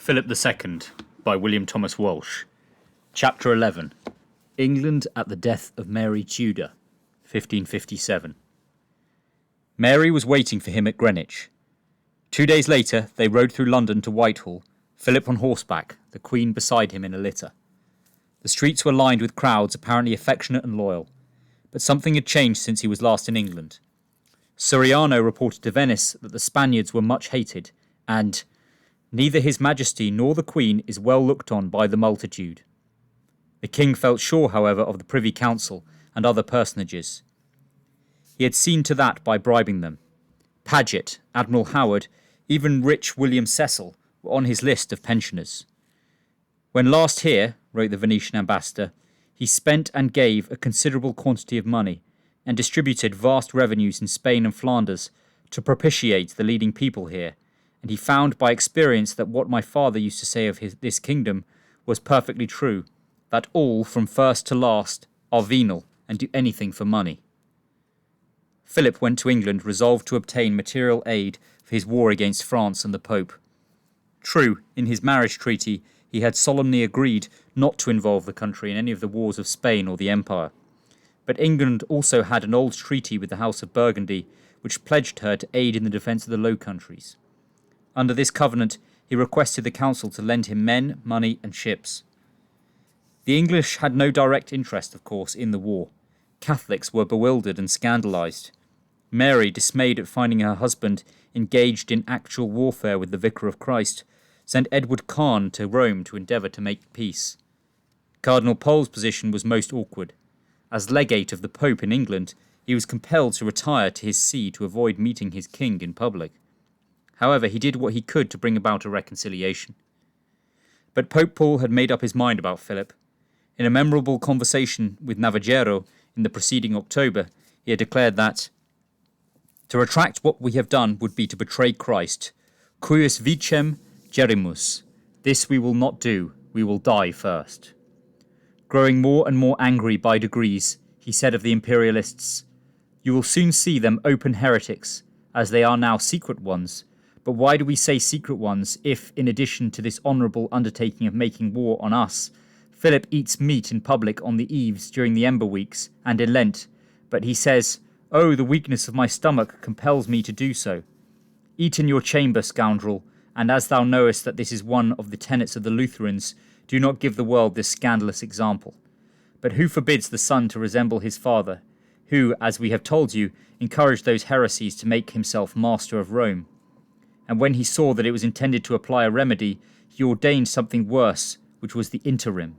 Philip II by William Thomas Walsh. Chapter 11. England at the death of Mary Tudor, 1557. Mary was waiting for him at Greenwich. 2 days later, they rode through London to Whitehall, Philip on horseback, the Queen beside him in a litter. The streets were lined with crowds apparently affectionate and loyal, but something had changed since he was last in England. Suriano reported to Venice that the Spaniards were much hated, and neither His Majesty nor the Queen is well looked on by the multitude. The King felt sure, however, of the Privy Council and other personages. He had seen to that by bribing them. Paget, Admiral Howard, even rich William Cecil were on his list of pensioners. When last here, wrote the Venetian ambassador, he spent and gave a considerable quantity of money, and distributed vast revenues in Spain and Flanders to propitiate the leading people here, and he found by experience that what my father used to say of this kingdom was perfectly true, that all, from first to last, are venal and do anything for money. Philip went to England resolved to obtain material aid for his war against France and the Pope. True, in his marriage treaty he had solemnly agreed not to involve the country in any of the wars of Spain or the Empire. But England also had an old treaty with the House of Burgundy which pledged her to aid in the defence of the Low Countries. Under this covenant he requested the council to lend him men, money and ships. The English had no direct interest, of course, in the war. Catholics were bewildered and scandalised. Mary, dismayed at finding her husband engaged in actual warfare with the Vicar of Christ, sent Edward Khan to Rome to endeavour to make peace. Cardinal Pole's position was most awkward. As legate of the Pope in England, he was compelled to retire to his see to avoid meeting his king in public. However, he did what he could to bring about a reconciliation. But Pope Paul had made up his mind about Philip. In a memorable conversation with Navagero in the preceding October, he had declared that to retract what we have done would be to betray Christ. Cuius vicem gerimus. This we will not do, we will die first. Growing more and more angry by degrees, he said of the Imperialists, "You will soon see them open heretics, as they are now secret ones. But why do we say secret ones if, in addition to this honourable undertaking of making war on us, Philip eats meat in public on the eves during the Ember weeks and in Lent, but he says, 'Oh, the weakness of my stomach compels me to do so.' Eat in your chamber, scoundrel, and as thou knowest that this is one of the tenets of the Lutherans, do not give the world this scandalous example. But who forbids the son to resemble his father, who, as we have told you, encouraged those heresies to make himself master of Rome? And when he saw that it was intended to apply a remedy, he ordained something worse, which was the interim."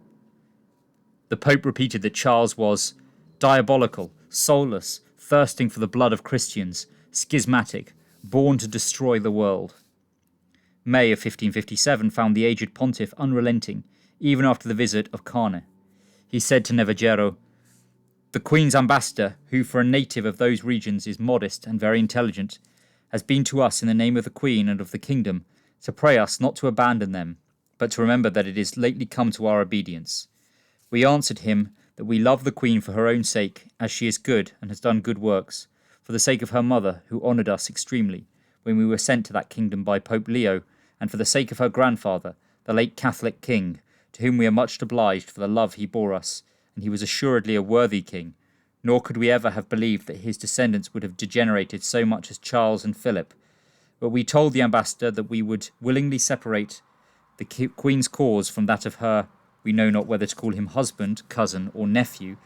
The Pope repeated that Charles was diabolical, soulless, thirsting for the blood of Christians, schismatic, born to destroy the world. May of 1557 found the aged pontiff unrelenting, even after the visit of Calais. He said to Navagero, "The Queen's ambassador, who for a native of those regions is modest and very intelligent, has been to us in the name of the Queen and of the kingdom to pray us not to abandon them, but to remember that it is lately come to our obedience. We answered him that we love the Queen for her own sake, as she is good and has done good works, for the sake of her mother, who honoured us extremely when we were sent to that kingdom by Pope Leo, and for the sake of her grandfather, the late Catholic king, to whom we are much obliged for the love he bore us, and he was assuredly a worthy king, nor could we ever have believed that his descendants would have degenerated so much as Charles and Philip. But we told the ambassador that we would willingly separate the Queen's cause from that of her, we know not whether to call him husband, cousin, or nephew,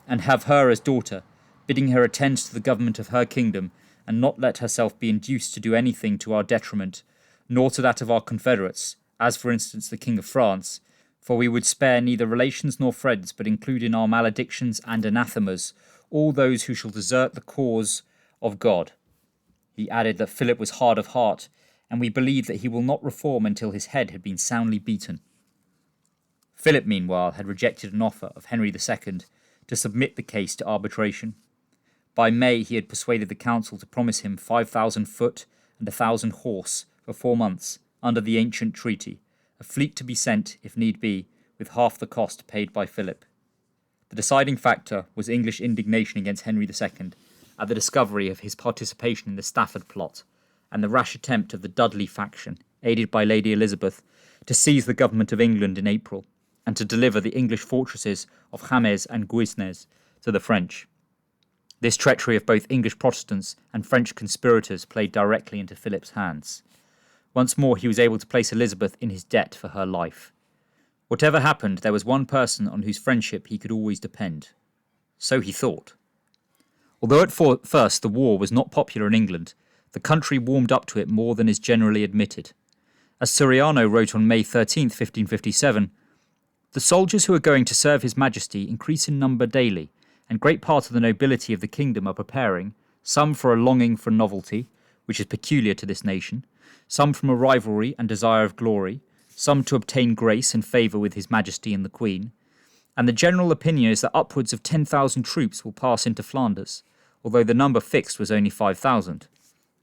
and have her as daughter, bidding her attend to the government of her kingdom, and not let herself be induced to do anything to our detriment, nor to that of our confederates, as for instance the King of France, for we would spare neither relations nor friends, but include in our maledictions and anathemas all those who shall desert the cause of God." He added that Philip was hard of heart, and we believe that he will not reform until his head had been soundly beaten. Philip, meanwhile, had rejected an offer of Henry II to submit the case to arbitration. By May he had persuaded the council to promise him 5,000 foot and 1,000 horse for 4 months under the ancient treaty, a fleet to be sent, if need be, with half the cost paid by Philip. The deciding factor was English indignation against Henry II at the discovery of his participation in the Stafford plot and the rash attempt of the Dudley faction, aided by Lady Elizabeth, to seize the government of England in April, and to deliver the English fortresses of Calais and Guisnes to the French. This treachery of both English Protestants and French conspirators played directly into Philip's hands. Once more he was able to place Elizabeth in his debt for her life. Whatever happened, there was one person on whose friendship he could always depend. So he thought. Although at first the war was not popular in England, the country warmed up to it more than is generally admitted. As Suriano wrote on May 13, 1557, "The soldiers who are going to serve His Majesty increase in number daily, and great part of the nobility of the kingdom are preparing, some for a longing for novelty, which is peculiar to this nation, some from a rivalry and desire of glory, some to obtain grace and favour with His Majesty and the Queen, and the general opinion is that upwards of 10,000 troops will pass into Flanders, although the number fixed was only 5,000.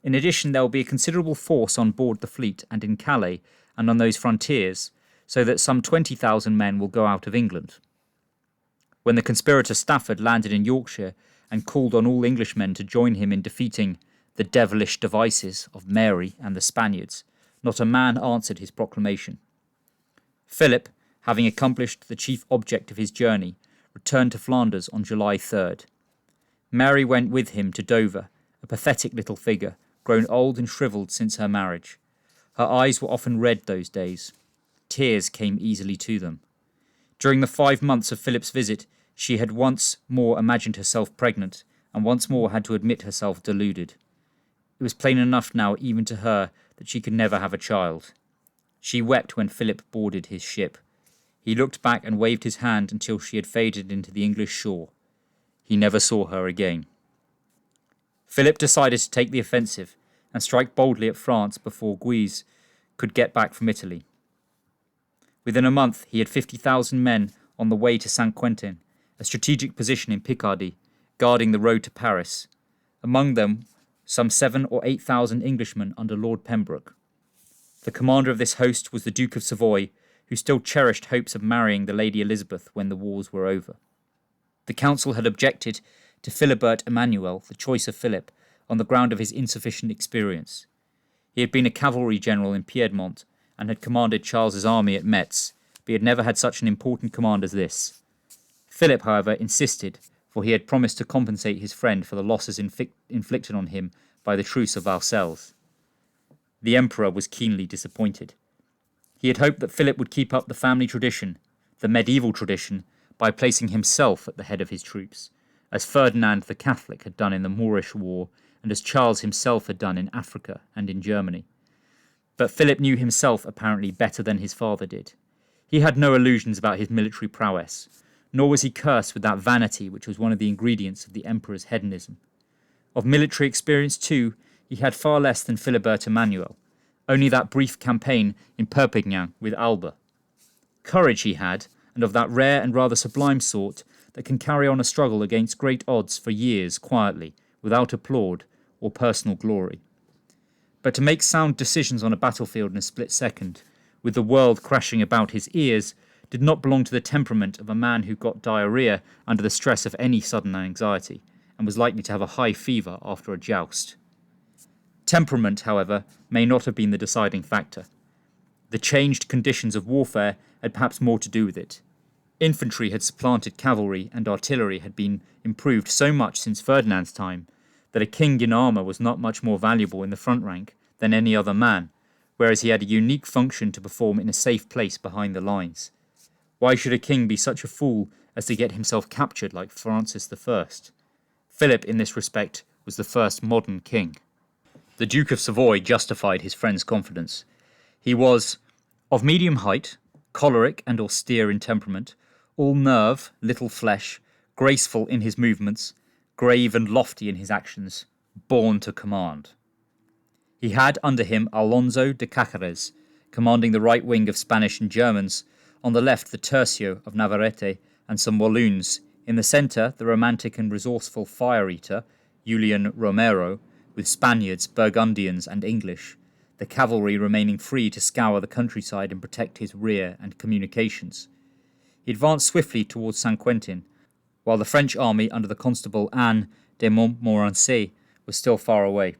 In addition, there will be a considerable force on board the fleet and in Calais and on those frontiers, so that some 20,000 men will go out of England." When the conspirator Stafford landed in Yorkshire and called on all Englishmen to join him in defeating the devilish devices of Mary and the Spaniards, not a man answered his proclamation. Philip, having accomplished the chief object of his journey, returned to Flanders on July 3rd. Mary went with him to Dover, a pathetic little figure, grown old and shrivelled since her marriage. Her eyes were often red those days. Tears came easily to them. During the 5 months of Philip's visit, she had once more imagined herself pregnant, and once more had to admit herself deluded. It was plain enough now even to her that she could never have a child. She wept when Philip boarded his ship. He looked back and waved his hand until she had faded into the English shore. He never saw her again. Philip decided to take the offensive and strike boldly at France before Guise could get back from Italy. Within a month, he had 50,000 men on the way to San Quentin, a strategic position in Picardy, guarding the road to Paris. Among them, some 7,000 or 8,000 Englishmen under Lord Pembroke. The commander of this host was the Duke of Savoy, who still cherished hopes of marrying the Lady Elizabeth when the wars were over. The council had objected to Philibert Emmanuel, the choice of Philip, on the ground of his insufficient experience. He had been a cavalry general in Piedmont and had commanded Charles's army at Metz, but he had never had such an important command as this. Philip, however, insisted, for he had promised to compensate his friend for the losses inflicted on him by the truce of Valcelles. The emperor was keenly disappointed. He had hoped that Philip would keep up the family tradition, the medieval tradition, by placing himself at the head of his troops, as Ferdinand the Catholic had done in the Moorish War and as Charles himself had done in Africa and in Germany. But Philip knew himself apparently better than his father did. He had no illusions about his military prowess, nor was he cursed with that vanity which was one of the ingredients of the emperor's hedonism. Of military experience, too, he had far less than Philibert Emmanuel, only that brief campaign in Perpignan with Alba. Courage he had, and of that rare and rather sublime sort that can carry on a struggle against great odds for years quietly, without applaud or personal glory. But to make sound decisions on a battlefield in a split second, with the world crashing about his ears, did not belong to the temperament of a man who got diarrhea under the stress of any sudden anxiety, and was likely to have a high fever after a joust. Temperament, however, may not have been the deciding factor. The changed conditions of warfare had perhaps more to do with it. Infantry had supplanted cavalry, and artillery had been improved so much since Ferdinand's time that a king in armour was not much more valuable in the front rank than any other man, whereas he had a unique function to perform in a safe place behind the lines. Why should a king be such a fool as to get himself captured like Francis I? Philip, in this respect, was the first modern king. The Duke of Savoy justified his friend's confidence. He was of medium height, choleric and austere in temperament, all nerve, little flesh, graceful in his movements, grave and lofty in his actions, born to command. He had under him Alonso de Cáceres, commanding the right wing of Spanish and Germans, on the left the tercio of Navarrete and some Walloons, in the centre the romantic and resourceful fire-eater, Julian Romero, with Spaniards, Burgundians and English, the cavalry remaining free to scour the countryside and protect his rear and communications. He advanced swiftly towards San Quentin, while the French army under the Constable Anne de Montmorency was still far away.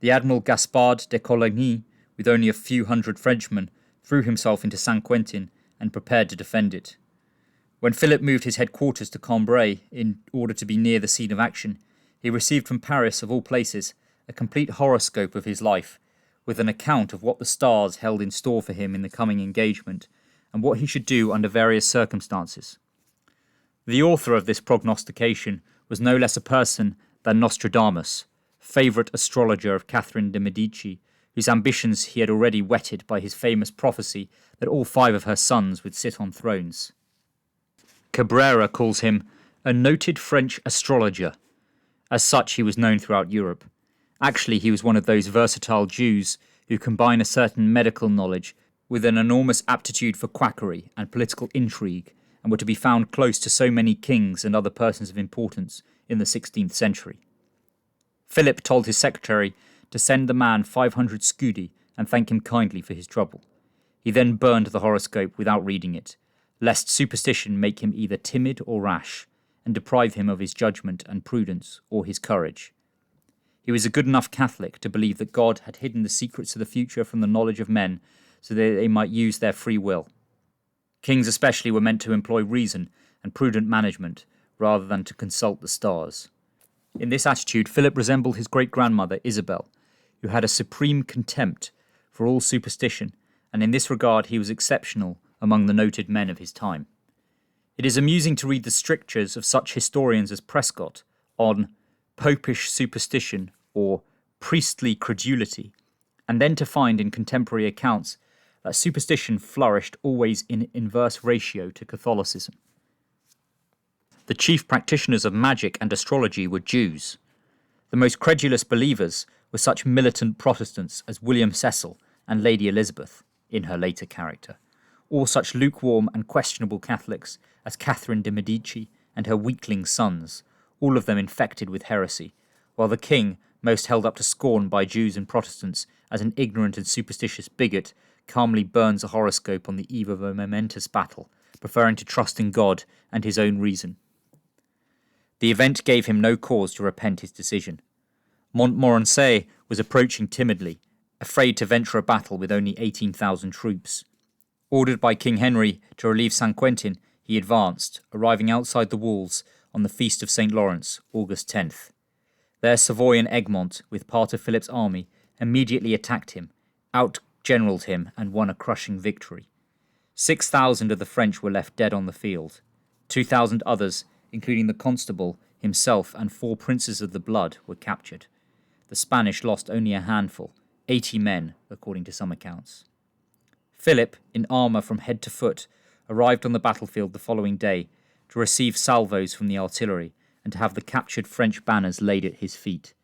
The Admiral Gaspard de Coligny, with only a few hundred Frenchmen, threw himself into San Quentin and prepared to defend it. When Philip moved his headquarters to Cambrai in order to be near the scene of action, he received from Paris, of all places, a complete horoscope of his life, with an account of what the stars held in store for him in the coming engagement, and what he should do under various circumstances. The author of this prognostication was no less a person than Nostradamus, favourite astrologer of Catherine de Medici, whose ambitions he had already whetted by his famous prophecy that all 5 of her sons would sit on thrones. Cabrera calls him a noted French astrologer. As such, he was known throughout Europe. Actually, he was one of those versatile Jews who combine a certain medical knowledge with an enormous aptitude for quackery and political intrigue, and were to be found close to so many kings and other persons of importance in the 16th century. Philip told his secretary to send the man 500 scudi and thank him kindly for his trouble. He then burned the horoscope without reading it, lest superstition make him either timid or rash, and deprive him of his judgment and prudence or his courage. He was a good enough Catholic to believe that God had hidden the secrets of the future from the knowledge of men so that they might use their free will. Kings especially were meant to employ reason and prudent management rather than to consult the stars. In this attitude, Philip resembled his great-grandmother Isabel, who had a supreme contempt for all superstition, and in this regard he was exceptional among the noted men of his time. It is amusing to read the strictures of such historians as Prescott on popish superstition or priestly credulity, and then to find in contemporary accounts that superstition flourished always in inverse ratio to Catholicism. The chief practitioners of magic and astrology were Jews. The most credulous believers were such militant Protestants as William Cecil and Lady Elizabeth, in her later character, or such lukewarm and questionable Catholics as Catherine de Medici and her weakling sons, all of them infected with heresy, while the king, most held up to scorn by Jews and Protestants as an ignorant and superstitious bigot, calmly burns a horoscope on the eve of a momentous battle, preferring to trust in God and his own reason. The event gave him no cause to repent his decision. Montmorency was approaching timidly, afraid to venture a battle with only 18,000 troops. Ordered by King Henry to relieve San Quentin, he advanced, arriving outside the walls on the Feast of St. Lawrence, August 10th. There Savoy and Egmont, with part of Philip's army, immediately attacked him, out-generalled him, and won a crushing victory. 6,000 of the French were left dead on the field. 2,000 others, including the constable, himself, and 4 princes of the blood, were captured. The Spanish lost only a handful, 80 men, according to some accounts. Philip, in armour from head to foot, arrived on the battlefield the following day to receive salvos from the artillery and to have the captured French banners laid at his feet.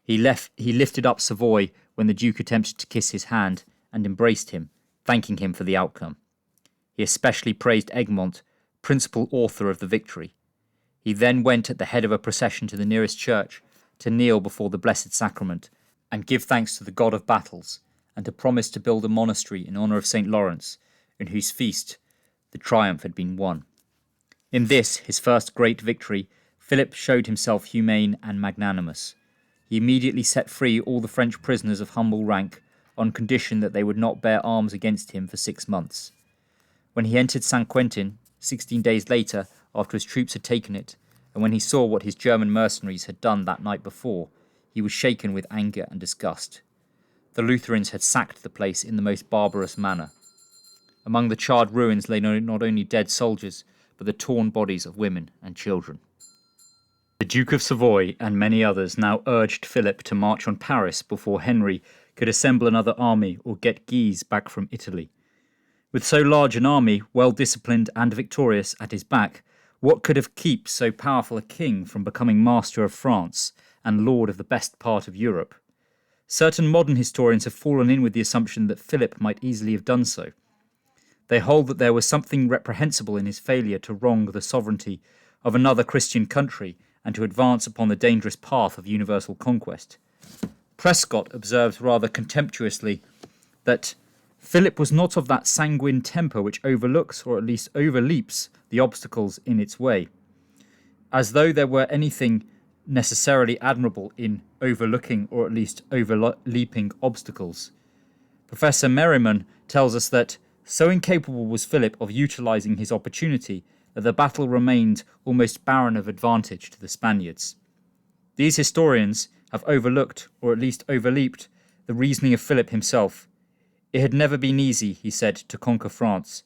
He lifted up Savoy when the Duke attempted to kiss his hand and embraced him, thanking him for the outcome. He especially praised Egmont, principal author of the victory. He then went at the head of a procession to the nearest church to kneel before the Blessed Sacrament and give thanks to the God of battles, and to promise to build a monastery in honour of St. Lawrence, in whose feast the triumph had been won. In this, his first great victory, Philip showed himself humane and magnanimous. He immediately set free all the French prisoners of humble rank on condition that they would not bear arms against him for 6 months. When he entered San Quentin, 16 days later, after his troops had taken it, and when he saw what his German mercenaries had done that night before, he was shaken with anger and disgust. The Lutherans had sacked the place in the most barbarous manner. Among the charred ruins lay not only dead soldiers, but the torn bodies of women and children. The Duke of Savoy and many others now urged Philip to march on Paris before Henry could assemble another army or get Guise back from Italy. With so large an army, well disciplined and victorious, at his back, what could have kept so powerful a king from becoming master of France and lord of the best part of Europe? Certain modern historians have fallen in with the assumption that Philip might easily have done so. They hold that there was something reprehensible in his failure to wrong the sovereignty of another Christian country and to advance upon the dangerous path of universal conquest. Prescott observes rather contemptuously that Philip was not of that sanguine temper which overlooks, or at least overleaps, the obstacles in its way. As though there were anything necessarily admirable in overlooking, or at least overleaping obstacles. Professor Merriman tells us that so incapable was Philip of utilising his opportunity that the battle remained almost barren of advantage to the Spaniards. These historians have overlooked, or at least overleaped, the reasoning of Philip himself. It had never been easy, he said, to conquer France.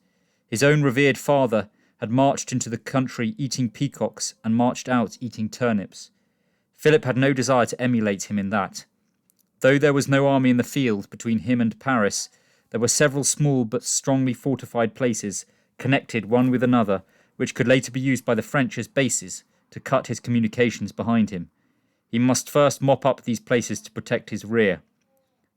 His own revered father had marched into the country eating peacocks and marched out eating turnips. Philip had no desire to emulate him in that. Though there was no army in the field between him and Paris, there were several small but strongly fortified places, connected one with another, which could later be used by the French as bases to cut his communications behind him. He must first mop up these places to protect his rear.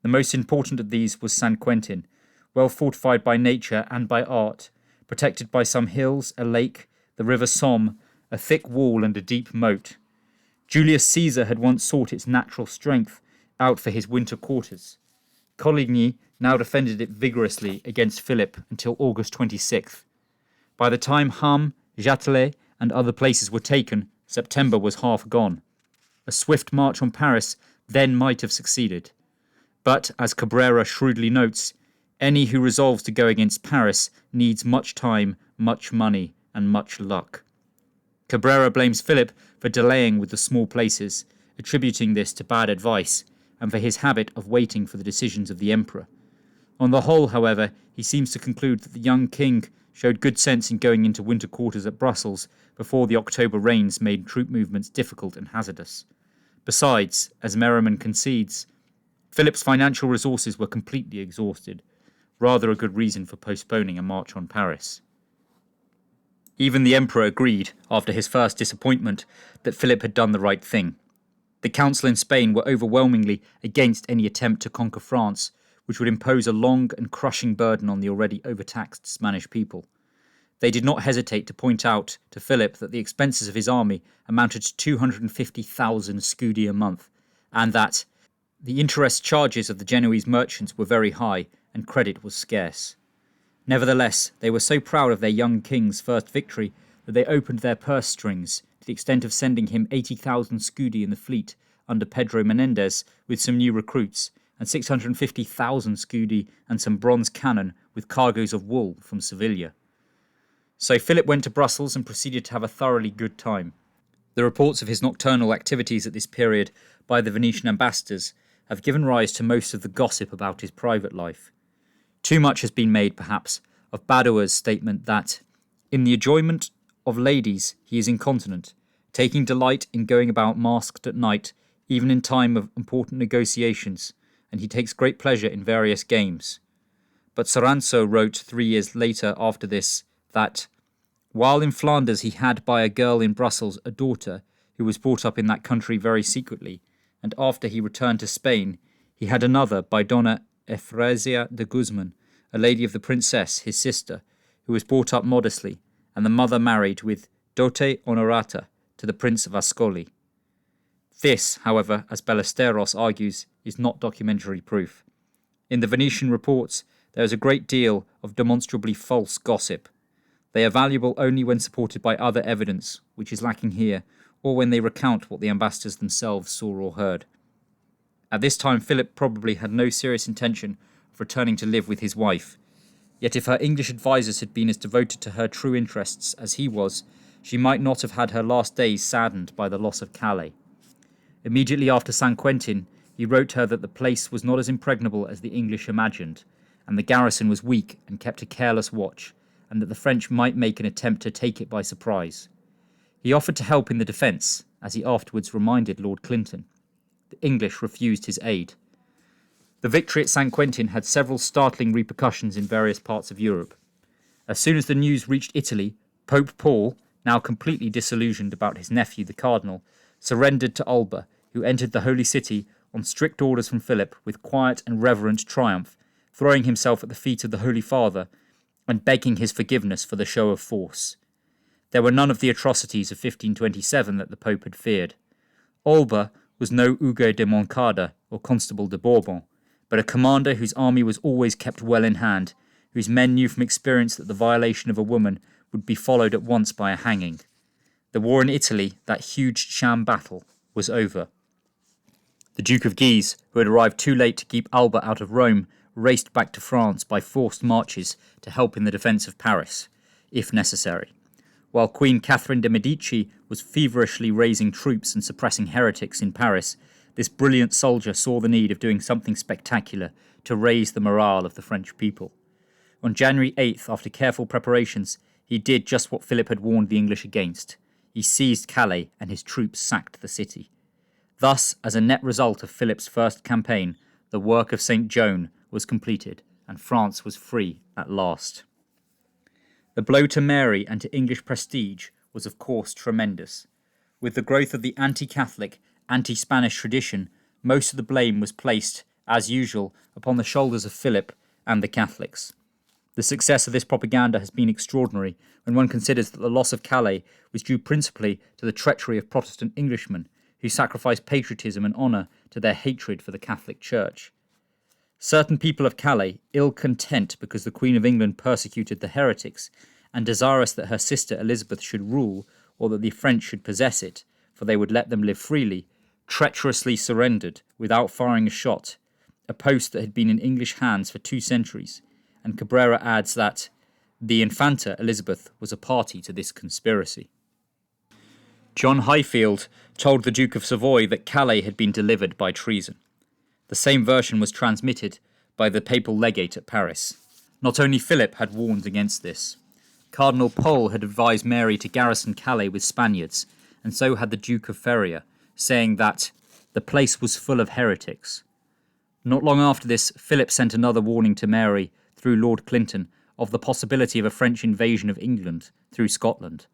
The most important of these was San Quentin, well fortified by nature and by art, protected by some hills, a lake, the river Somme, a thick wall and a deep moat. Julius Caesar had once sought its natural strength out for his winter quarters. Coligny now defended it vigorously against Philip until August 26th. By the time Ham, Châtelet, and other places were taken, September was half gone. A swift march on Paris then might have succeeded. But, as Cabrera shrewdly notes, any who resolves to go against Paris needs much time, much money, and much luck. Cabrera blames Philip for delaying with the small places, attributing this to bad advice, and for his habit of waiting for the decisions of the emperor. On the whole, however, he seems to conclude that the young king showed good sense in going into winter quarters at Brussels before the October rains made troop movements difficult and hazardous. Besides, as Merriman concedes, Philip's financial resources were completely exhausted, rather a good reason for postponing a march on Paris. Even the emperor agreed, after his first disappointment, that Philip had done the right thing. The council in Spain were overwhelmingly against any attempt to conquer France, which would impose a long and crushing burden on the already overtaxed Spanish people. They did not hesitate to point out to Philip that the expenses of his army amounted to 250,000 scudi a month, and that the interest charges of the Genoese merchants were very high and credit was scarce. Nevertheless, they were so proud of their young king's first victory that they opened their purse strings to the extent of sending him 80,000 scudi in the fleet under Pedro Menendez with some new recruits, and 650,000 scudi and some bronze cannon with cargoes of wool from Sevilla. So Philip went to Brussels and proceeded to have a thoroughly good time. The reports of his nocturnal activities at this period by the Venetian ambassadors have given rise to most of the gossip about his private life. Too much has been made, perhaps, of Badoer's statement that, in the enjoyment of ladies, he is incontinent, taking delight in going about masked at night, even in time of important negotiations, and he takes great pleasure in various games. But Soranzo wrote 3 years later after this that, while in Flanders he had by a girl in Brussels a daughter who was brought up in that country very secretly, and after he returned to Spain, he had another by Donna Efrasia de Guzman, a lady of the princess, his sister, who was brought up modestly, and the mother married with dote honorata to the Prince of Ascoli. This, however, as Ballesteros argues, is not documentary proof. In the Venetian reports, there is a great deal of demonstrably false gossip. They are valuable only when supported by other evidence, which is lacking here, or when they recount what the ambassadors themselves saw or heard. At this time, Philip probably had no serious intention of returning to live with his wife. Yet if her English advisers had been as devoted to her true interests as he was, she might not have had her last days saddened by the loss of Calais. Immediately after San Quentin, he wrote her that the place was not as impregnable as the English imagined, and the garrison was weak and kept a careless watch, and that the French might make an attempt to take it by surprise. He offered to help in the defence, as he afterwards reminded Lord Clinton. The English refused his aid. The victory at San Quentin had several startling repercussions in various parts of Europe. As soon as the news reached Italy, Pope Paul, now completely disillusioned about his nephew the Cardinal, surrendered to Alba, who entered the Holy City on strict orders from Philip with quiet and reverent triumph, throwing himself at the feet of the Holy Father and begging his forgiveness for the show of force. There were none of the atrocities of 1527 that the Pope had feared. Alba was no Hugo de Moncada or Constable de Bourbon, but a commander whose army was always kept well in hand, whose men knew from experience that the violation of a woman would be followed at once by a hanging. The war in Italy, that huge sham battle, was over. The Duke of Guise, who had arrived too late to keep Alba out of Rome, raced back to France by forced marches to help in the defence of Paris, if necessary. While Queen Catherine de' Medici was feverishly raising troops and suppressing heretics in Paris, this brilliant soldier saw the need of doing something spectacular to raise the morale of the French people. On January 8th, after careful preparations, he did just what Philip had warned the English against. He seized Calais and his troops sacked the city. Thus, as a net result of Philip's first campaign, the work of St. Joan was completed and France was free at last. The blow to Mary and to English prestige was of course tremendous. With the growth of the anti-Catholic, anti-Spanish tradition, most of the blame was placed, as usual, upon the shoulders of Philip and the Catholics. The success of this propaganda has been extraordinary when one considers that the loss of Calais was due principally to the treachery of Protestant Englishmen who sacrificed patriotism and honour to their hatred for the Catholic Church. Certain people of Calais, ill content because the Queen of England persecuted the heretics, and desirous that her sister Elizabeth should rule, or that the French should possess it, for they would let them live freely, treacherously surrendered, without firing a shot, a post that had been in English hands for 2 centuries, and Cabrera adds that the Infanta Elizabeth was a party to this conspiracy. John Highfield told the Duke of Savoy that Calais had been delivered by treason. The same version was transmitted by the papal legate at Paris. Not only Philip had warned against this. Cardinal Pole had advised Mary to garrison Calais with Spaniards, and so had the Duke of Feria, saying that the place was full of heretics. Not long after this, Philip sent another warning to Mary through Lord Clinton of the possibility of a French invasion of England through Scotland.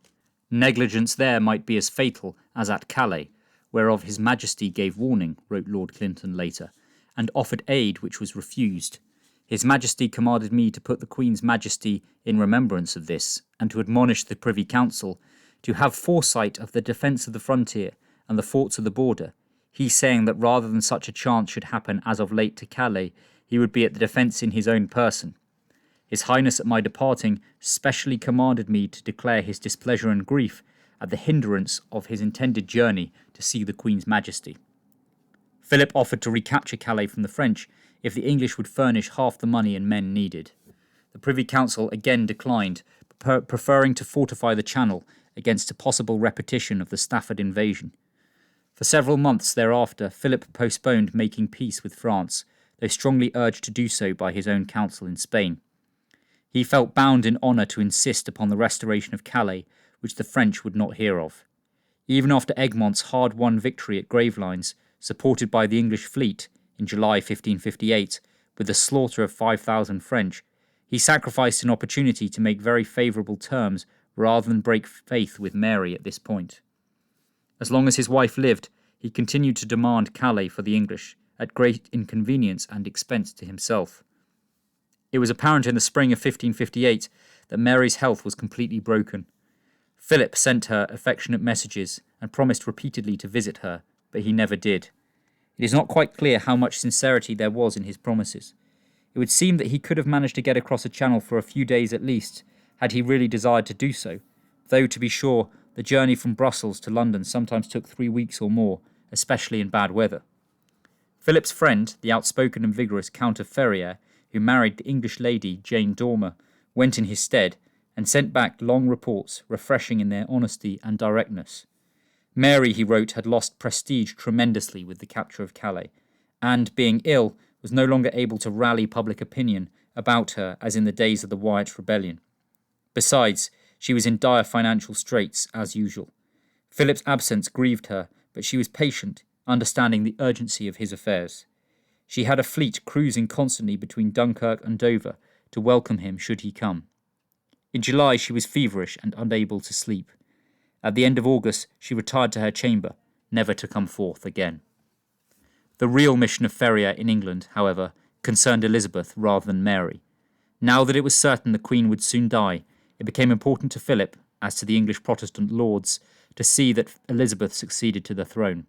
Negligence there might be as fatal as at Calais, whereof His Majesty gave warning, wrote Lord Clinton later, and offered aid which was refused. His Majesty commanded me to put the Queen's Majesty in remembrance of this, and to admonish the Privy Council to have foresight of the defence of the frontier and the forts of the border, he saying that rather than such a chance should happen as of late to Calais, he would be at the defence in his own person. His Highness at my departing specially commanded me to declare his displeasure and grief at the hindrance of his intended journey to see the Queen's Majesty. Philip offered to recapture Calais from the French if the English would furnish half the money and men needed. The Privy Council again declined, preferring to fortify the Channel against a possible repetition of the Stafford invasion. For several months thereafter, Philip postponed making peace with France, though strongly urged to do so by his own council in Spain. He felt bound in honour to insist upon the restoration of Calais, which the French would not hear of. Even after Egmont's hard-won victory at Gravelines, supported by the English fleet in July 1558, with the slaughter of 5,000 French, he sacrificed an opportunity to make very favourable terms rather than break faith with Mary at this point. As long as his wife lived, he continued to demand Calais for the English, at great inconvenience and expense to himself. It was apparent in the spring of 1558 that Mary's health was completely broken. Philip sent her affectionate messages and promised repeatedly to visit her, but he never did. It is not quite clear how much sincerity there was in his promises. It would seem that he could have managed to get across a channel for a few days at least, had he really desired to do so, though, to be sure, the journey from Brussels to London sometimes took 3 weeks or more, especially in bad weather. Philip's friend, the outspoken and vigorous Count of Ferrières, who married the English lady Jane Dormer, went in his stead, and sent back long reports refreshing in their honesty and directness. Mary, he wrote, had lost prestige tremendously with the capture of Calais, and, being ill, was no longer able to rally public opinion about her as in the days of the Wyatt Rebellion. Besides, she was in dire financial straits, as usual. Philip's absence grieved her, but she was patient, understanding the urgency of his affairs. She had a fleet cruising constantly between Dunkirk and Dover to welcome him should he come. In July she was feverish and unable to sleep. At the end of August she retired to her chamber, never to come forth again. The real mission of Ferrières in England, however, concerned Elizabeth rather than Mary. Now that it was certain the Queen would soon die, it became important to Philip, as to the English Protestant lords, to see that Elizabeth succeeded to the throne.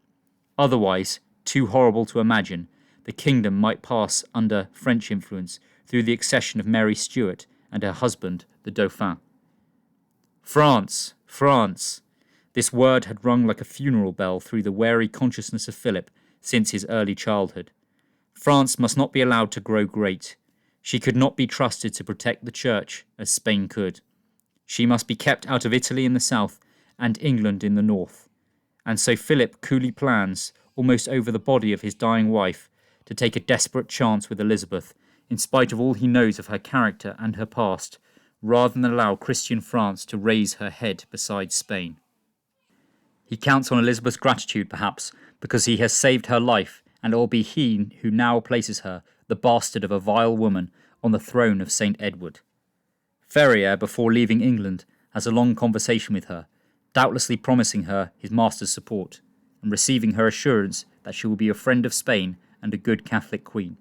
Otherwise, too horrible to imagine, the kingdom might pass under French influence through the accession of Mary Stuart and her husband, the Dauphin. France! France! This word had rung like a funeral bell through the wary consciousness of Philip since his early childhood. France must not be allowed to grow great. She could not be trusted to protect the Church as Spain could. She must be kept out of Italy in the south and England in the north. And so Philip coolly plans, almost over the body of his dying wife, to take a desperate chance with Elizabeth, in spite of all he knows of her character and her past, rather than allow Christian France to raise her head beside Spain. He counts on Elizabeth's gratitude, perhaps, because he has saved her life, and it will be he who now places her, the bastard of a vile woman, on the throne of St. Edward. Ferrier, before leaving England, has a long conversation with her, doubtlessly promising her his master's support, and receiving her assurance that she will be a friend of Spain and a good Catholic queen.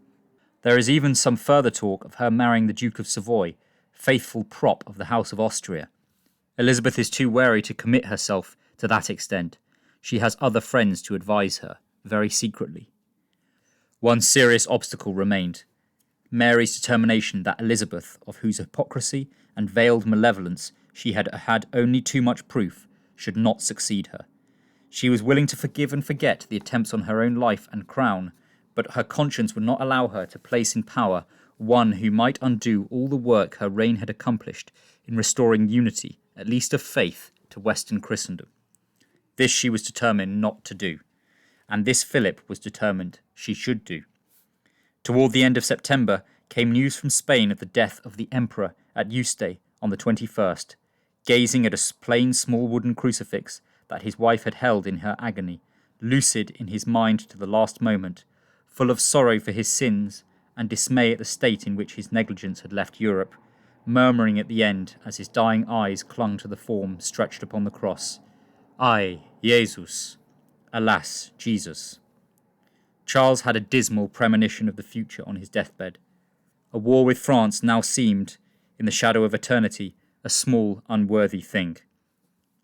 There is even some further talk of her marrying the Duke of Savoy, faithful prop of the House of Austria. Elizabeth is too wary to commit herself to that extent. She has other friends to advise her, very secretly. One serious obstacle remained: Mary's determination that Elizabeth, of whose hypocrisy and veiled malevolence she had had only too much proof, should not succeed her. She was willing to forgive and forget the attempts on her own life and crown, but her conscience would not allow her to place in power one who might undo all the work her reign had accomplished in restoring unity, at least of faith, to Western Christendom. This she was determined not to do, and this Philip was determined she should do. Toward the end of September came news from Spain of the death of the Emperor at Yuste on the 21st, gazing at a plain small wooden crucifix that his wife had held in her agony, lucid in his mind to the last moment, full of sorrow for his sins and dismay at the state in which his negligence had left Europe, murmuring at the end as his dying eyes clung to the form stretched upon the cross, "Ay, Jesus! Alas, Jesus!" Charles had a dismal premonition of the future on his deathbed. A war with France now seemed, in the shadow of eternity, a small, unworthy thing.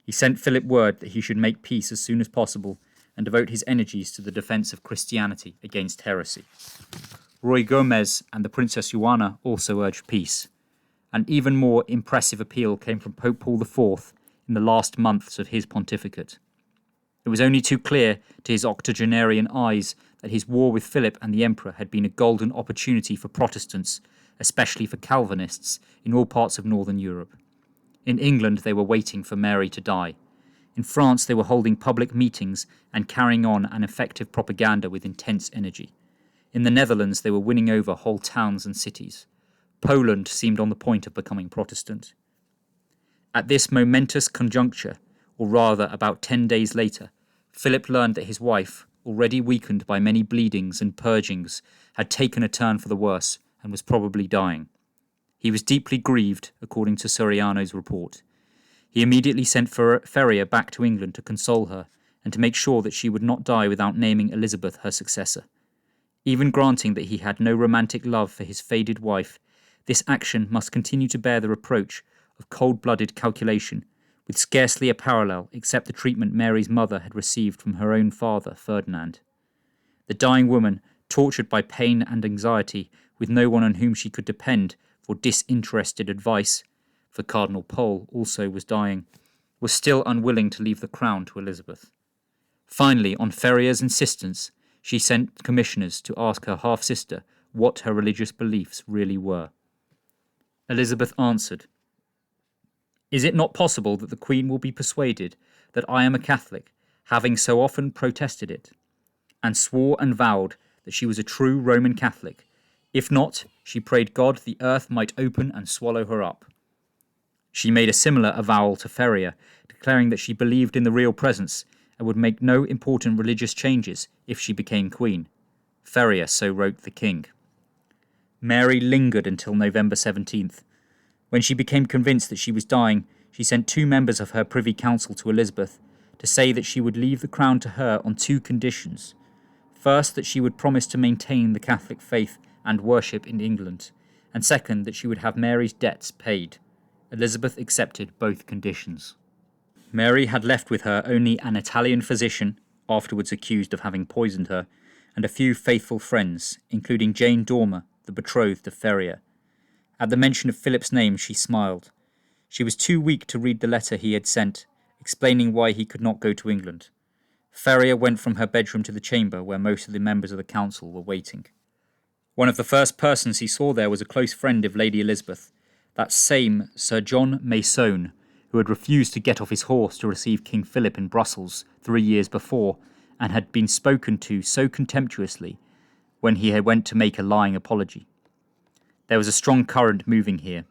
He sent Philip word that he should make peace as soon as possible and devote his energies to the defence of Christianity against heresy. Ruy Gomez and the Princess Juana also urged peace. An even more impressive appeal came from Pope Paul IV in the last months of his pontificate. It was only too clear to his octogenarian eyes that his war with Philip and the Emperor had been a golden opportunity for Protestants, especially for Calvinists, in all parts of northern Europe. In England they were waiting for Mary to die. In France they were holding public meetings and carrying on an effective propaganda with intense energy. In the Netherlands they were winning over whole towns and cities. Poland seemed on the point of becoming Protestant. At this momentous conjuncture, or rather about 10 days later, Philip learned that his wife, already weakened by many bleedings and purgings, had taken a turn for the worse and was probably dying. He was deeply grieved, according to Soriano's report. He immediately sent Ferrier back to England to console her and to make sure that she would not die without naming Elizabeth her successor. Even granting that he had no romantic love for his faded wife, this action must continue to bear the reproach of cold-blooded calculation, with scarcely a parallel except the treatment Mary's mother had received from her own father, Ferdinand. The dying woman, tortured by pain and anxiety, with no one on whom she could depend for disinterested advice, for Cardinal Pole also was dying, was still unwilling to leave the crown to Elizabeth. Finally, on Ferrier's insistence, she sent commissioners to ask her half-sister what her religious beliefs really were. Elizabeth answered, "Is it not possible that the Queen will be persuaded that I am a Catholic, having so often protested it?" And swore and vowed that she was a true Roman Catholic. If not, she prayed God the earth might open and swallow her up. She made a similar avowal to Ferrier, declaring that she believed in the real presence and would make no important religious changes if she became queen. Ferrier so wrote the king. Mary lingered until November 17th. When she became convinced that she was dying, she sent 2 members of her Privy Council to Elizabeth to say that she would leave the crown to her on 2 conditions. First, that she would promise to maintain the Catholic faith and worship in England, and second, that she would have Mary's debts paid. Elizabeth accepted both conditions. Mary had left with her only an Italian physician, afterwards accused of having poisoned her, and a few faithful friends, including Jane Dormer, the betrothed of Ferrier. At the mention of Philip's name, she smiled. She was too weak to read the letter he had sent, explaining why he could not go to England. Ferrier went from her bedroom to the chamber where most of the members of the council were waiting. One of the first persons he saw there was a close friend of Lady Elizabeth, that same Sir John Mason, who had refused to get off his horse to receive King Philip in Brussels 3 years before, and had been spoken to so contemptuously when he had went to make a lying apology. There was a strong current moving here.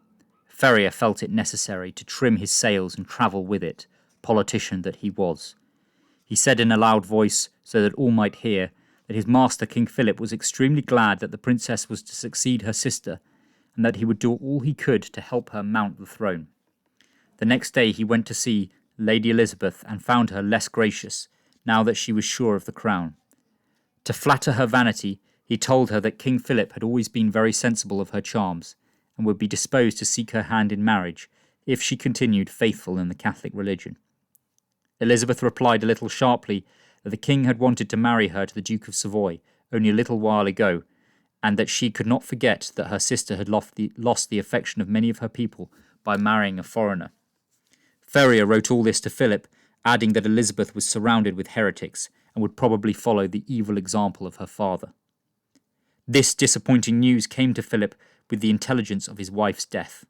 Ferrier felt it necessary to trim his sails and travel with it, politician that he was. He said in a loud voice, so that all might hear, that his master King Philip was extremely glad that the princess was to succeed her sister, and that he would do all he could to help her mount the throne. The next day he went to see Lady Elizabeth and found her less gracious, now that she was sure of the crown. To flatter her vanity, he told her that King Philip had always been very sensible of her charms, and would be disposed to seek her hand in marriage if she continued faithful in the Catholic religion. Elizabeth replied a little sharply that the king had wanted to marry her to the Duke of Savoy only a little while ago, and that she could not forget that her sister had lost the affection of many of her people by marrying a foreigner. Ferrier wrote all this to Philip, adding that Elizabeth was surrounded with heretics and would probably follow the evil example of her father. This disappointing news came to Philip with the intelligence of his wife's death.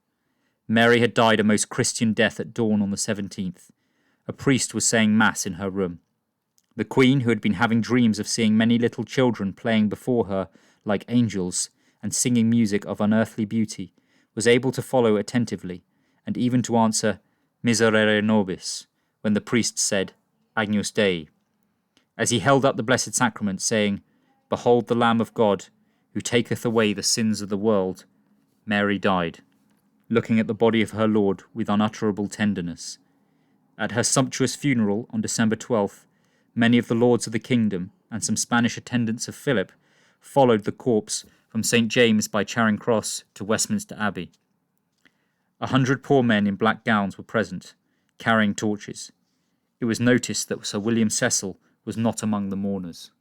Mary had died a most Christian death at dawn on the 17th. A priest was saying mass in her room. The Queen, who had been having dreams of seeing many little children playing before her like angels and singing music of unearthly beauty, was able to follow attentively, and even to answer Miserere nobis when the priest said Agnus Dei. As he held up the Blessed Sacrament, saying, "Behold the Lamb of God, who taketh away the sins of the world," Mary died, looking at the body of her Lord with unutterable tenderness. At her sumptuous funeral on December 12th, many of the lords of the kingdom and some Spanish attendants of Philip followed the corpse from St. James by Charing Cross to Westminster Abbey. 100 poor men in black gowns were present, carrying torches. It was noticed that Sir William Cecil was not among the mourners.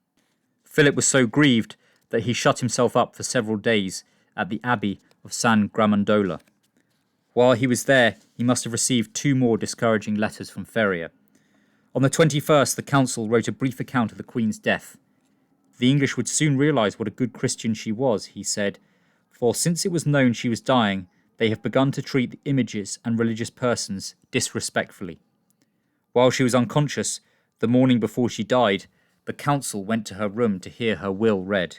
Philip was so grieved that he shut himself up for several days at the Abbey of San Gramandola. While he was there, he must have received 2 more discouraging letters from Ferrier. On the 21st, the council wrote a brief account of the Queen's death. The English would soon realise what a good Christian she was, he said, for since it was known she was dying, they have begun to treat the images and religious persons disrespectfully. While she was unconscious, the morning before she died, the council went to her room to hear her will read.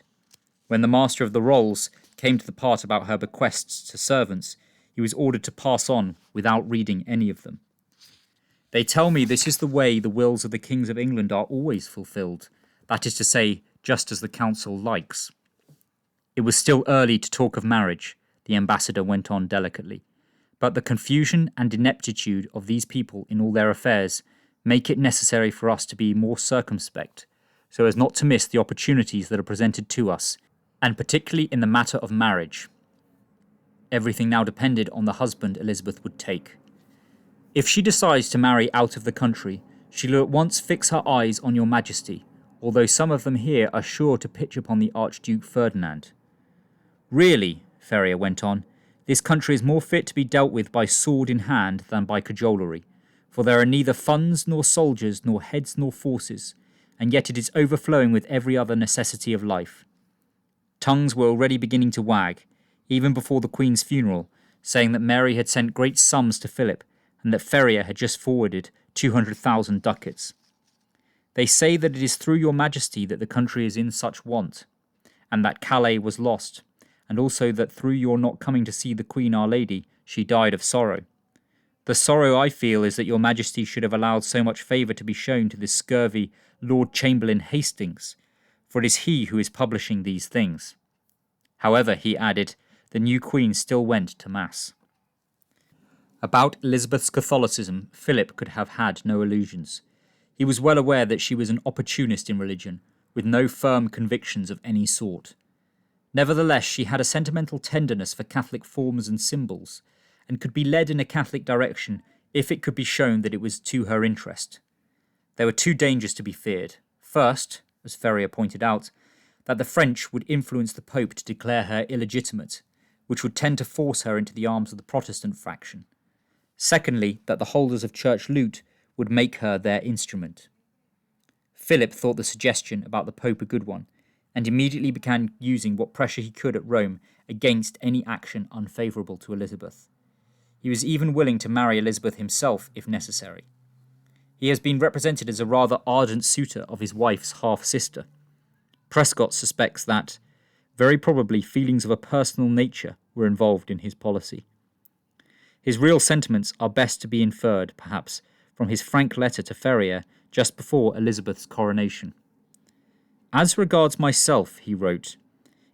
When the Master of the Rolls came to the part about her bequests to servants, he was ordered to pass on without reading any of them. They tell me this is the way the wills of the kings of England are always fulfilled, that is to say, just as the council likes. It was still early to talk of marriage, the ambassador went on delicately, but the confusion and ineptitude of these people in all their affairs make it necessary for us to be more circumspect, so as not to miss the opportunities that are presented to us, and particularly in the matter of marriage. Everything now depended on the husband Elizabeth would take. If she decides to marry out of the country, she will at once fix her eyes on your Majesty, although some of them here are sure to pitch upon the Archduke Ferdinand. Really, Ferrier went on, this country is more fit to be dealt with by sword in hand than by cajolery, for there are neither funds nor soldiers nor heads nor forces, and yet it is overflowing with every other necessity of life. Tongues were already beginning to wag, even before the Queen's funeral, saying that Mary had sent great sums to Philip, and that Ferrier had just forwarded 200,000 ducats. They say that it is through your Majesty that the country is in such want, and that Calais was lost, and also that through your not coming to see the Queen Our Lady, she died of sorrow. The sorrow I feel is that your Majesty should have allowed so much favour to be shown to this scurvy Lord Chamberlain Hastings, for it is he who is publishing these things. However, he added, the new Queen still went to Mass. About Elizabeth's Catholicism, Philip could have had no illusions. He was well aware that she was an opportunist in religion, with no firm convictions of any sort. Nevertheless, she had a sentimental tenderness for Catholic forms and symbols, and could be led in a Catholic direction if it could be shown that it was to her interest. There were 2 dangers to be feared. First, as Ferrier pointed out, that the French would influence the Pope to declare her illegitimate, which would tend to force her into the arms of the Protestant faction. Secondly, that the holders of church loot would make her their instrument. Philip thought the suggestion about the Pope a good one, and immediately began using what pressure he could at Rome against any action unfavourable to Elizabeth. He was even willing to marry Elizabeth himself if necessary. He has been represented as a rather ardent suitor of his wife's half-sister. Prescott suspects that, very probably, feelings of a personal nature were involved in his policy. His real sentiments are best to be inferred, perhaps, from his frank letter to Ferrier just before Elizabeth's coronation. "As regards myself," he wrote,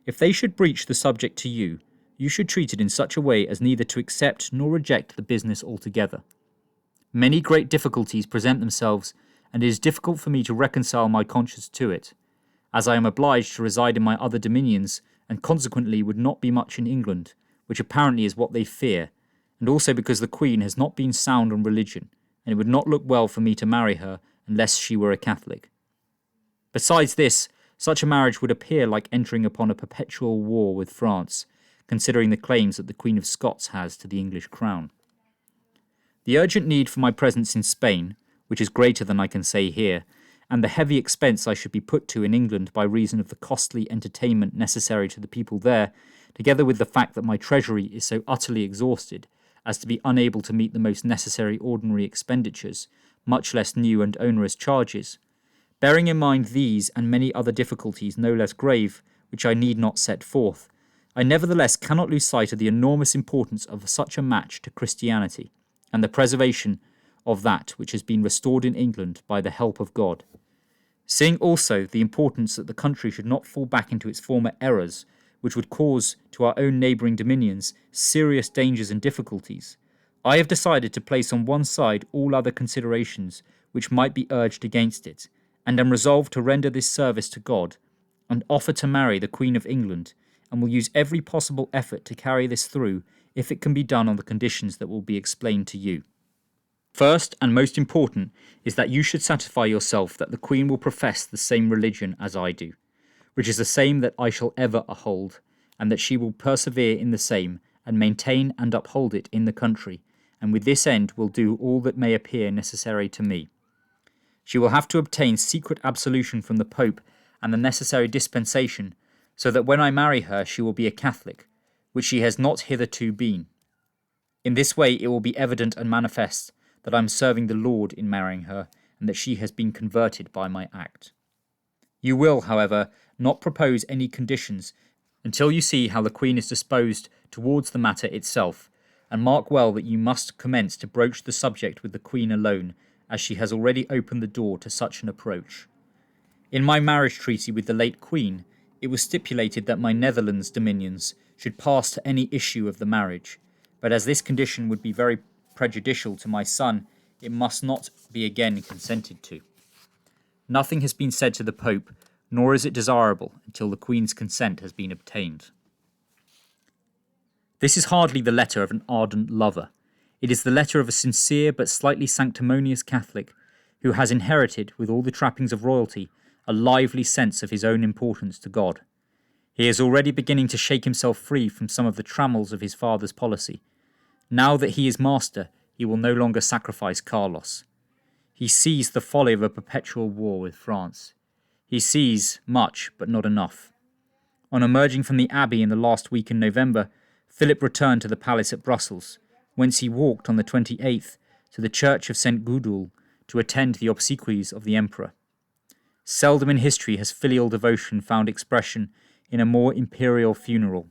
"if they should breach the subject to you, you should treat it in such a way as neither to accept nor reject the business altogether. Many great difficulties present themselves, and it is difficult for me to reconcile my conscience to it, as I am obliged to reside in my other dominions, and consequently would not be much in England, which apparently is what they fear, and also because the Queen has not been sound on religion, and it would not look well for me to marry her unless she were a Catholic. Besides this, such a marriage would appear like entering upon a perpetual war with France, considering the claims that the Queen of Scots has to the English crown. The urgent need for my presence in Spain, which is greater than I can say here, and the heavy expense I should be put to in England by reason of the costly entertainment necessary to the people there, together with the fact that my treasury is so utterly exhausted as to be unable to meet the most necessary ordinary expenditures, much less new and onerous charges. Bearing in mind these and many other difficulties no less grave, which I need not set forth, I nevertheless cannot lose sight of the enormous importance of such a match to Christianity, and the preservation of that which has been restored in England by the help of God. Seeing also the importance that the country should not fall back into its former errors, which would cause to our own neighbouring dominions serious dangers and difficulties, I have decided to place on one side all other considerations which might be urged against it, and am resolved to render this service to God, and offer to marry the Queen of England, and will use every possible effort to carry this through if it can be done on the conditions that will be explained to you. First and most important is that you should satisfy yourself that the Queen will profess the same religion as I do, which is the same that I shall ever hold, and that she will persevere in the same, and maintain and uphold it in the country, and with this end will do all that may appear necessary to me. She will have to obtain secret absolution from the Pope and the necessary dispensation, so that when I marry her she will be a Catholic, which she has not hitherto been. In this way it will be evident and manifest that I am serving the Lord in marrying her, and that she has been converted by my act. You will, however, not propose any conditions until you see how the Queen is disposed towards the matter itself, and mark well that you must commence to broach the subject with the Queen alone, as she has already opened the door to such an approach. In my marriage treaty with the late Queen, it was stipulated that my Netherlands dominions should pass to any issue of the marriage, but as this condition would be very prejudicial to my son, it must not be again consented to. Nothing has been said to the Pope, nor is it desirable until the Queen's consent has been obtained. This is hardly the letter of an ardent lover. It is the letter of a sincere but slightly sanctimonious Catholic, who has inherited, with all the trappings of royalty, a lively sense of his own importance to God. He is already beginning to shake himself free from some of the trammels of his father's policy. Now that he is master, he will no longer sacrifice Carlos. He sees the folly of a perpetual war with France. He sees much, but not enough. On emerging from the Abbey in the last week in November, Philip returned to the palace at Brussels, whence he walked on the 28th to the church of St. Gudule to attend the obsequies of the Emperor. Seldom in history has filial devotion found expression in a more imperial funeral.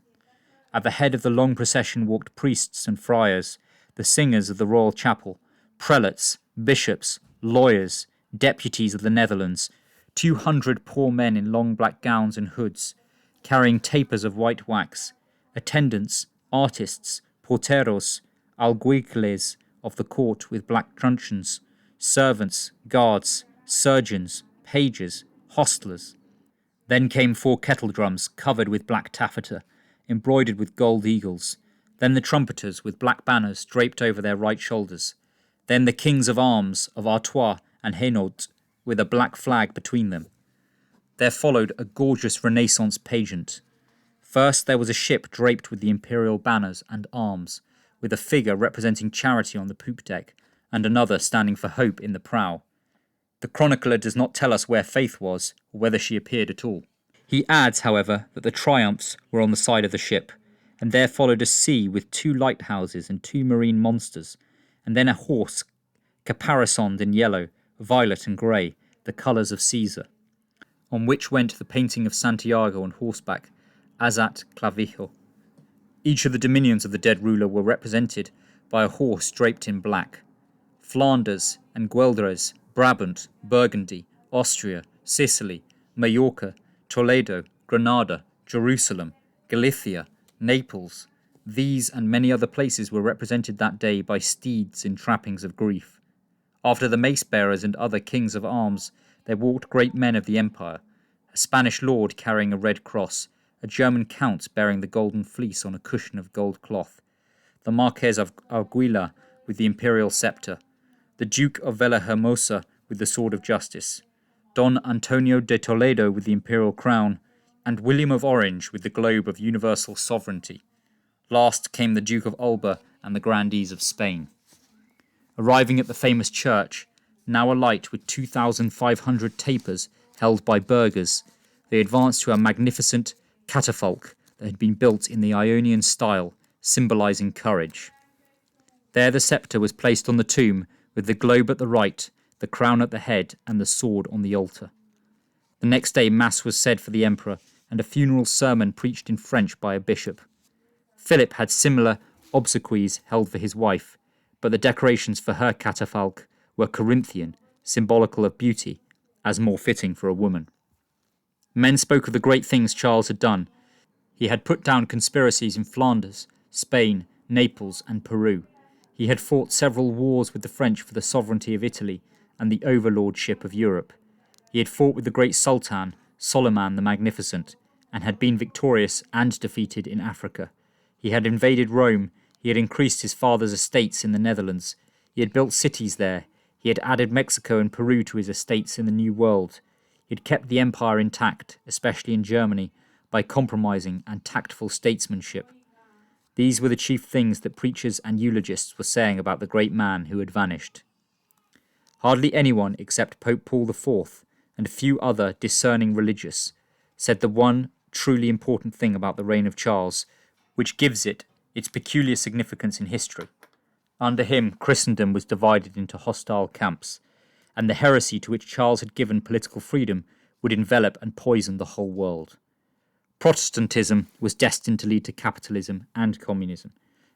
At the head of the long procession walked priests and friars, the singers of the royal chapel, prelates, bishops, lawyers, deputies of the Netherlands, 200 poor men in long black gowns and hoods, carrying tapers of white wax, attendants, artists, porteros, alguaciles of the court with black truncheons, servants, guards, surgeons, pages, hostlers. Then came 4 kettle drums covered with black taffeta, embroidered with gold eagles. Then the trumpeters with black banners draped over their right shoulders. Then the kings of arms of Artois and Hainaut with a black flag between them. There followed a gorgeous Renaissance pageant. First there was a ship draped with the imperial banners and arms, with a figure representing charity on the poop deck, and another standing for hope in the prow. The chronicler does not tell us where Faith was, or whether she appeared at all. He adds, however, that the triumphs were on the side of the ship, and there followed a sea with 2 lighthouses and 2 marine monsters, and then a horse caparisoned in yellow, violet, and grey, the colours of Caesar, on which went the painting of Santiago on horseback, as at Clavijo. Each of the dominions of the dead ruler were represented by a horse draped in black. Flanders and Gueldres, Brabant, Burgundy, Austria, Sicily, Majorca, Toledo, Granada, Jerusalem, Galicia, Naples, these and many other places were represented that day by steeds in trappings of grief. After the mace-bearers and other kings of arms, there walked great men of the empire, a Spanish lord carrying a red cross, a German count bearing the golden fleece on a cushion of gold cloth, the Marquess of Arguila with the imperial sceptre, the Duke of Villahermosa with the sword of justice, Don Antonio de Toledo with the imperial crown, and William of Orange with the globe of universal sovereignty. Last came the Duke of Alba and the grandees of Spain. Arriving at the famous church, now alight with 2,500 tapers held by burghers, they advanced to a magnificent catafalque that had been built in the Ionian style, symbolizing courage. There the sceptre was placed on the tomb, with the globe at the right, the crown at the head, and the sword on the altar. The next day mass was said for the emperor, and a funeral sermon preached in French by a bishop. Philip had similar obsequies held for his wife, but the decorations for her catafalque were Corinthian, symbolical of beauty, as more fitting for a woman. Men spoke of the great things Charles had done. He had put down conspiracies in Flanders, Spain, Naples, and Peru. He had fought several wars with the French for the sovereignty of Italy and the overlordship of Europe. He had fought with the great Sultan, Soliman the Magnificent, and had been victorious and defeated in Africa. He had invaded Rome. He had increased his father's estates in the Netherlands. He had built cities there. He had added Mexico and Peru to his estates in the New World. He had kept the empire intact, especially in Germany, by compromising and tactful statesmanship. These were the chief things that preachers and eulogists were saying about the great man who had vanished. Hardly anyone except Pope Paul IV and a few other discerning religious said the one truly important thing about the reign of Charles, which gives it its peculiar significance in history. Under him, Christendom was divided into hostile camps, and the heresy to which Charles had given political freedom would envelop and poison the whole world. Protestantism was destined to lead to capitalism and communism,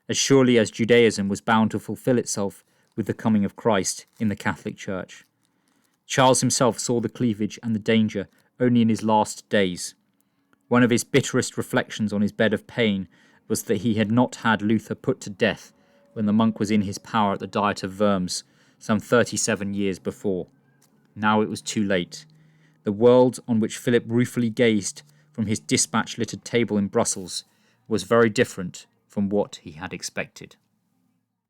as surely as Judaism was bound to fulfill itself with the coming of Christ in the Catholic Church. Charles himself saw the cleavage and the danger only in his last days. One of his bitterest reflections on his bed of pain was that he had not had Luther put to death when the monk was in his power at the Diet of Worms some 37 years before. Now it was too late. The world on which Philip ruefully gazed from his dispatch-littered table in Brussels was very different from what he had expected.